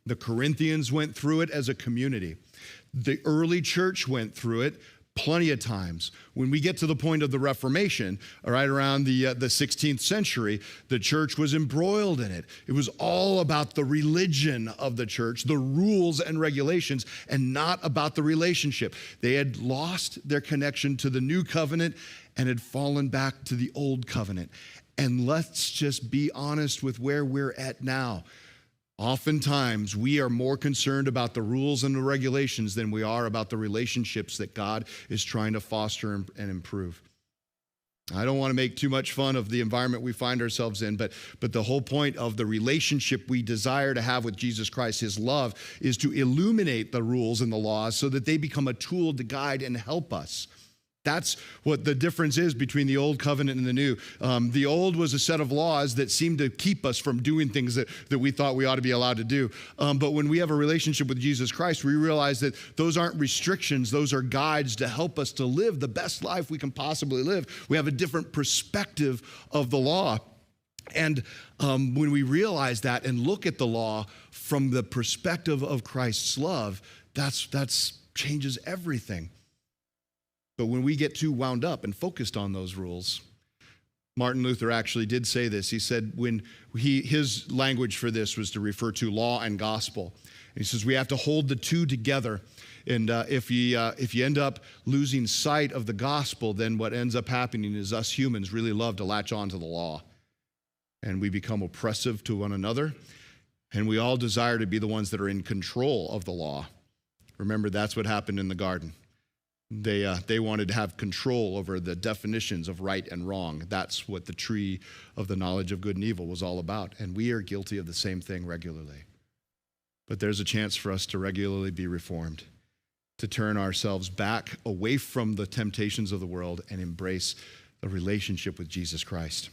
The Corinthians went through it as a community. The early church went through it plenty of times. When we get to the point of the Reformation, all right, around the 16th century, the church was embroiled in it. It was all about the religion of the church, the rules and regulations, and not about the relationship. They had lost their connection to the new covenant and had fallen back to the old covenant. And let's just be honest with where we're at now. Oftentimes, we are more concerned about the rules and the regulations than we are about the relationships that God is trying to foster and improve. I don't want to make too much fun of the environment we find ourselves in, but the whole point of the relationship we desire to have with Jesus Christ, his love, is to illuminate the rules and the laws so that they become a tool to guide and help us. That's what the difference is between the old covenant and the new. The old was a set of laws that seemed to keep us from doing things that we thought we ought to be allowed to do. But when we have a relationship with Jesus Christ, we realize that those aren't restrictions. Those are guides to help us to live the best life we can possibly live. We have a different perspective of the law. And when we realize that and look at the law from the perspective of Christ's love, that's changes everything. But when we get too wound up and focused on those rules, Martin Luther actually did say this. He said his language for this was to refer to law and gospel. And he says we have to hold the two together. And if you end up losing sight of the gospel, then what ends up happening is us humans really love to latch on to the law. And we become oppressive to one another. And we all desire to be the ones that are in control of the law. Remember, that's what happened in the garden. They wanted to have control over the definitions of right and wrong. That's what the tree of the knowledge of good and evil was all about. And we are guilty of the same thing regularly. But there's a chance for us to regularly be reformed, to turn ourselves back away from the temptations of the world and embrace a relationship with Jesus Christ.